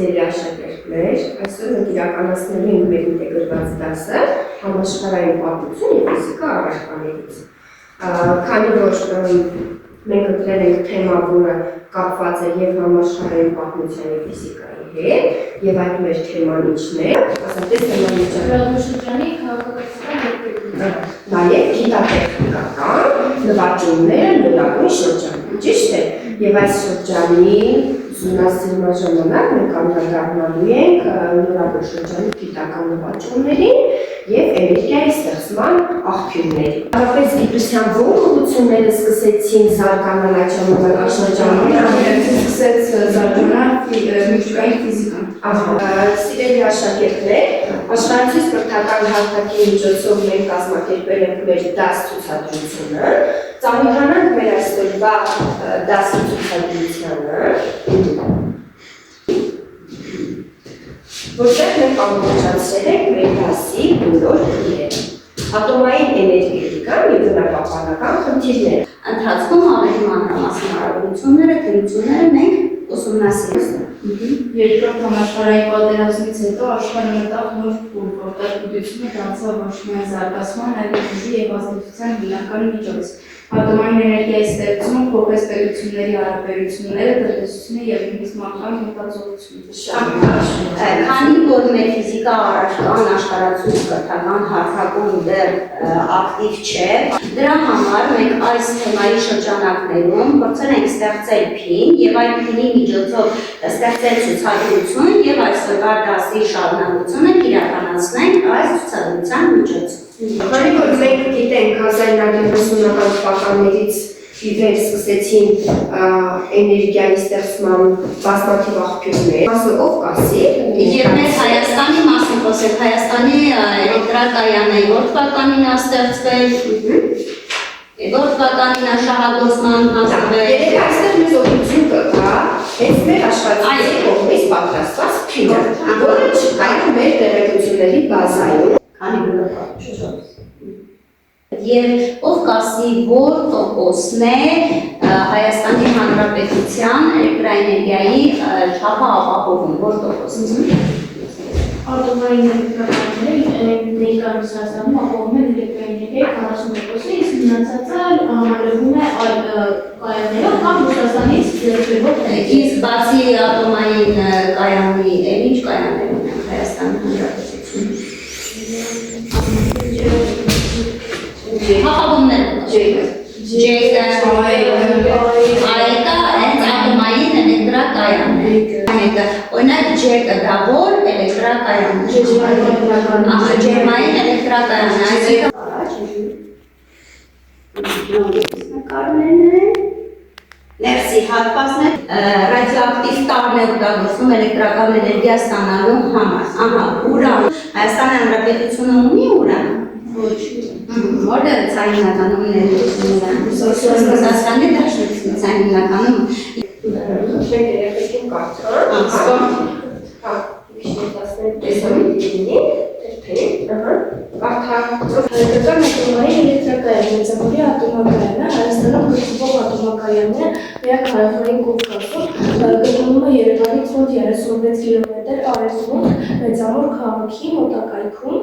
սիրելի աշակերտներ, այսօր մենք իրականացնելու ենք մեր ինտեգրված դասը համաշխարհային պատմություն և ֆիզիկա առարկաներից։ Քանի որ մենք ընտրել ենք թեմա, որը կապված է և համաշխարհային պատմության և ֆիզիկայի հետ, և այդ մեր թեման ինչն է, ասատես Լրատվաշրջանի քաղաքակրթական նաև գիտատեխնիկական նվաճումները լրատվի շրջանում, ճիշտ է, և այս շրջանի ուսումնասիրման ժամանակ մենք անդրադառնալու ենք նորաբեր շրջանի գիտական նվաճումներին և էներգիայի ստեղծման աղբյուրներին։ Հարաբերս գիտության ո՞ր ուղղությունները սկսեցին զարգանալ այդ ժամանակաշրջանում։ սկսեց զարգանալ միջուկային ֆիզիկան։ Սիրելի աշակերտներ, աշխարհացույց կրթական հարթակի միջոցով մենք կազմակերպել ենք մեր դաս ցուցադրությունը։ Ծանոթանանք մեր այսօրվա դասի ցուցադրությանը, որտեղ մենք ամբողջացրել ենք մեր դասի բոլոր խնդիրները։ Ատոմային էներգետիկան և բնապահպանական խնդիրները։ Ընթացքում ավելի մանրամասն հարաբերությունները, թերությունները մենք ուսումնասիրեցինք։ Երկրորդ համաշխարհային պատերազմից հետո աշխարհը մտավ նոր փուլ, որտեղ գիտությունը դարձավ ոչ միայն զարգացման, այլ ուժի և ազդեցության հիմնական միջոց։ Ատոմային էներգիայի ստեղծումը փոխեց պետությունների հարաբերությունները, տնտեսությունը և նույնիսկ մարդկանց մտածողությունը։ Քանի որ մեր ֆիզիկա առարկան աշխարհացույց կրթական հարթակում դեռ ակտիվ չէ, դրա համար մենք այս թեմայի շրջանակներում փորձել ենք ստեղծել փին և այդ փինի միջոցով ստեղծել ցուցադրություն և այսօրվա դասի շարունակությունը իրականացնենք այս ցուցադրության միջոցով։ Քանի որ մենք գիտենք 1990-ական թվականներից ի վեր սկսեցին էներգիայի ստեղծման բազմաթիվ աղբյուրներ, մասը ով կասի։ Եվ մեր Հայաստանի մասին խոսենք, Հայաստանի էլեկտրակայանը որ թվականին է ստեղծվել, որ թվականին է շահագործման հասցվել։ Երեք այստեղ մեզ օգնություն կտա հենց մեր աշխատանքի կողմից պատրաստված փինը, որը չկա մեր տեղեկությունների բազայում։ Եվ ով կասի, որ տոկոսն է Հայաստանի Հանրապետության էլեկտրաէներգիայի չափը ապահովում, որ տոկոսն է։ Ատոմային էներգետիկաները ներկայումս Հայաստանում ապահովում են էլեկտրաէներգիայի 40%-ը, իսկ մնացածը համալրվում է այլ կայաններով կամ Ռուսաստանից ձեռքբերվող էներգիայով։ Իսկ բացի ատոմային կայանի, ինչ կայաններ ունեն Հայաստանի Հանրապետությունում։ Հաղավումներ ջեկը, այգա հենց ատոմային էլեկտրակայանն է։ Օրինակ ջեկը դա որ էլեկտրակայանն է։ Ջերմային էլեկտրակայանն է։ Ներսի հատվածն է ռադիոակտիվ տարրն է օգտագործվում էլեկտրական էներգիա ստանալու համար։ Ահա, ուրան։ Հայաստանի Հանրապետությունը ունի ուրան։ Որը ցայնականում ներդրումն է։ Ռուսաստանի Դաշնության հիմնականում Մենք երեխեքին կարծրան, Հայկական ատոմային էլեկտրակայան, Մեծամորի ատոմակայանը, Հայաստանում գտնվող ատոմակայանն է միակ հարավային Կովկասում, գտնվում է Երևանից մոտ 36 կիլոմետր արևմուտք Մեծամոր քաղաքի մոտակայքում։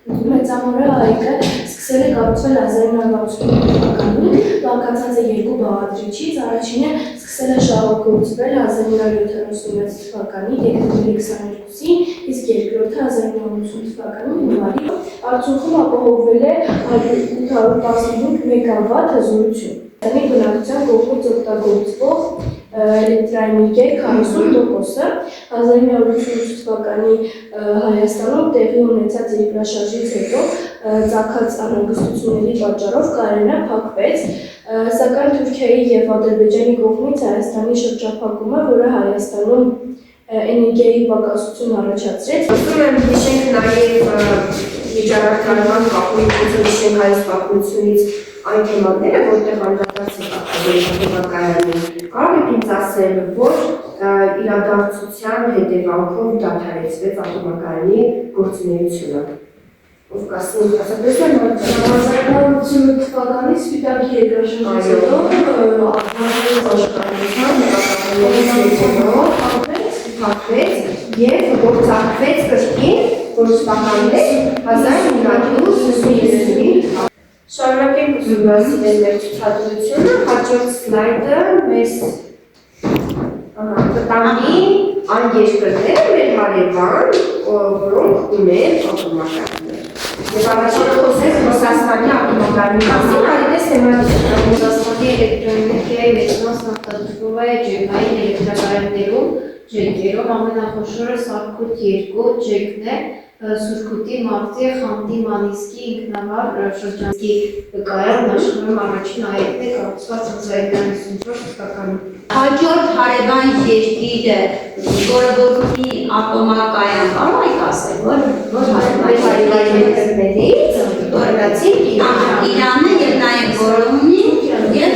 Մեծամորի այգը սկսել է կառուցվել 1965 թվականին, բաղկացած է երկու բաղադրիչից, առաջինը սկսել է շահագործվել 1976 թվականի դեկտեմբերի 22-ին, իսկ երկրորդը 1980 թվականի հունվարի։ Արդյունքում ապահովվել է 815 մեգավատ հզորություն։ Հայաստանի բնակչության կողմից օգտագործվող էլեկտրաէներգիայի 40%-ը 1988 թվականի Հայաստանում տեղի ունեցած երկրաշարժից հետո ծագած անհանգստությունների պատճառով կայարանը փակվեց, սակայն Թուրքիայի և Ադրբեջանի կողմից Հայաստանի շրջափակումը, որը Հայաստանում էներգիայի պակասություն առաջացրեց։ Ասում եմ, հիշենք նաև միջավայրական կապույտություն, հիշենք այս պատմությունից այն թեմաները, որտեղ անդրադարձ է ատոմակայանին։ Կարող եք ինձ ասել, որ իրադարձության հետևանքով դադարեցվեց ատոմակայանի գործունեությունը։ Ով կասի, ասապես եմ 1988 թվականից Սպիտակ երկրաշարժից հետո ատոմակայանի փակվեց եւ գործարկվեց կրկին գործպականներ 1995 Շարունակենք ուսումնասիրել մեր ցուցադրությունը, հաջորդ սլայդը մեզ կտանի այն երկրները մեր հարևան, որոնք ունեն ատոմակայաններ։ Եվ առաջին խոսենք Ռուսաստանի ատոմակայանի մասին, կարելի է Ռուսաստանի էլեկտրոէներգիայի մեծ մասն արտադրվում է ջերմային էլեկտրակայաններում, ջերմերում ամենախոշորը Սարքուտ 2 ջերմն է, Սուրկուտի, Մարտի, Խանդի, Մանիսկի, Ինքնավար, Շրջանցքի կայանն աշխարհում առաջին այետն է կառուցված 1994 թվականին։ Հաջորդ հարևան երկիրը, որը որ ունի ատոմակայան, կարող եք ասել, որ հարևան երկրներից օրինացի Իրանը եւ նաեւ որը ունի եւ Թուրքիան,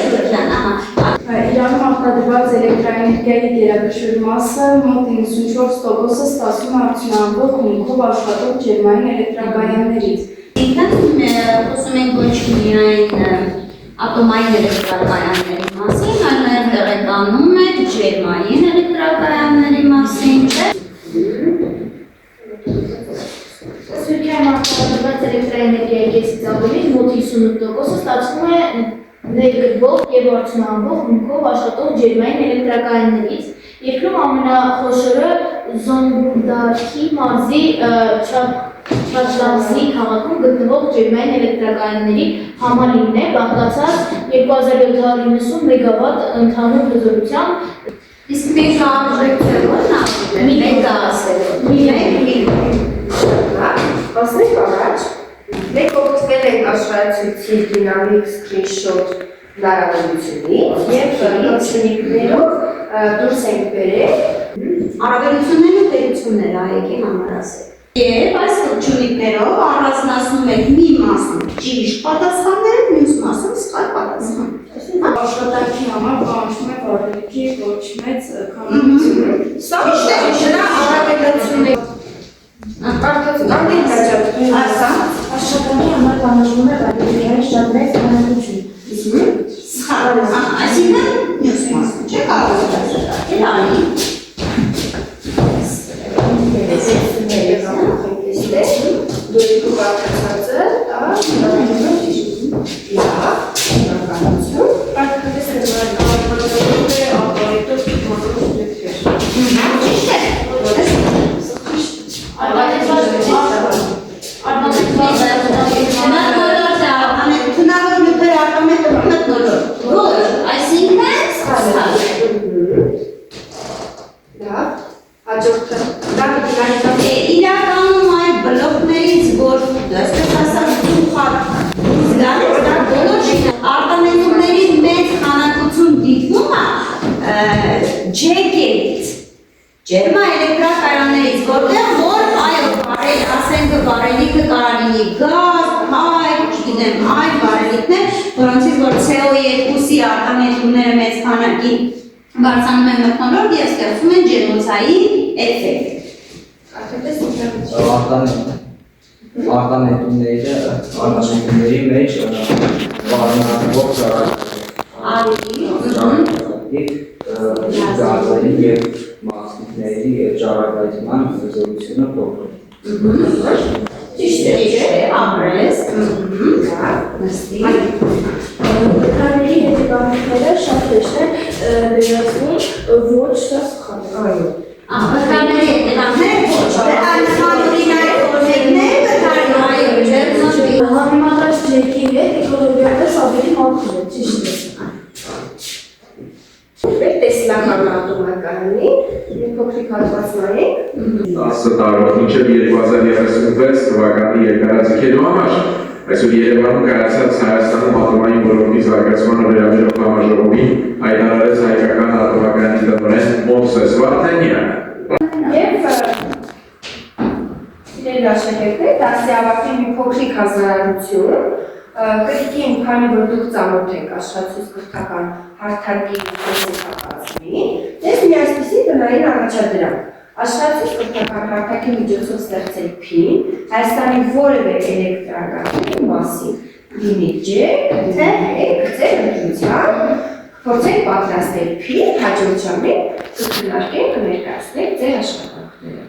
Իրանում արտադրված էլեկտրաէներգիայի գերակշռ մասը մոտ 94%-ը ստացվում է արդյունավետ հումքով աշխատող ջերմային էլեկտրակայաններից։ Ինքնին խոսում ենք ոչ միայն ատոմային էլեկտրակայանների մասին, այլ նաեւ տեղեկանում եք ջերմային էլեկտրակայանների մասին, չէ՞։ Թուրքիայում արտադրված էլեկտրաէներգիայի կեսից ավելին մոտ 58%-ը ստացվում է ներգրվող եւ արդյունավետ հումքով աշխատող ջերմային էլեկտրակայաններից։ Երկրում ամենախոշորը Զոնգուլդարքի մարզի Չատլանզի քաղաքում գտնվող ջերմային էլեկտրակայանների համալիրն է, բաղկացած 2790 մեգավատ ընդհանուր հզորությամբ, Իսկ մենք արժեքները ո՞րն ասում ենք, Ասենք առաջ, մենք օգտվել ենք աշխարհացույցի դինամիկ սկրինշոտ հնարավորությունից եւ հնարավորություններով դուրս ենք բերել Առավելություններն ու թերությունները այեկի համար ասել։ Եվ այս թերություններով առանձնացնում եք մի մասը ճիշտ պատասխանները, մյուս մասը սխալ պատասխան։ աշխատանքի համար պահանջվում է վարելիքի ոչ մեծ քանակություն։ Սա նրա առավելությունն է։ Աշխատանքի համար պահանջվում է վարելիքի շատ մեծ քանակություն։ Սխալ։ Այսինքն մյուս մասը չէ կարող է ասել։ Իրանի։ Դուրս կապացածը, դա իրականում այդ բլոկներից, որ այսպես ասած արտանետումների մեծ քանակություն դիտվում է ջեկերից, ջերմաէլեկտրակայաններից, որտեղ որ այո, ասենք վարելիքը կարող լինի գազ, հայ, չգիտեմ, այլ վարելիքներ, որոնցից որ CO2-ի արտանետումները մեծ քանակի բարձրանում են մթնոլորտ եւ ստեղծում են ջերմոցային էֆեկտ։ Արտանետումների մեջ պարունակվող ճառագայթի և մասնիկների ճառագայթման հզորությունը փոքր։ Ճիշտ է, ապրես։ Վթարների հետևանքները շատ հեշտ են վերացնում ոչ սա սխալ։ այո։ Վթարների հետևանքները ոչ, օրինակ օրենքներ վթարների Համեմատած ջերքի հետ էկոլոգիապես ավելի մաքուր է, ճիշտ է։ Տեսլական ատոմակայանի մի փոքրիկ հատված նայենք 10 տարով մինչև 2036 թվականի երկարաձգելու համար այսօր Երևանում կայացած Հայաստանում ատոմային ոլորտի զարգացմանը վերաբերող համաժողովին հայտարարեց հայկական ատոմակայանի տնօրեն Մովսես Վարդանյանը։ Եվ իրեն աշակերտներ, դասի ավարտին մի փոքրիկ հազարարություն, կրկին, քանի որ դուք ծանոթ եք աշխացույց կրթական հարթակի կազմի, ես մի այսպիսի տնային առաջադրանք։ Աշխացույց կրթական հարթակի միջոցով ստեղծել փին, Հայաստանի որևէ էլեկտրակայանի մասին, լինի ջեք, թե եք, ձեր ընտրությամբ, փորձենք պատրաստել փին, հաջորդ ժամին կքննարկենք, կներկայացնենք ձեր աշխատանքները։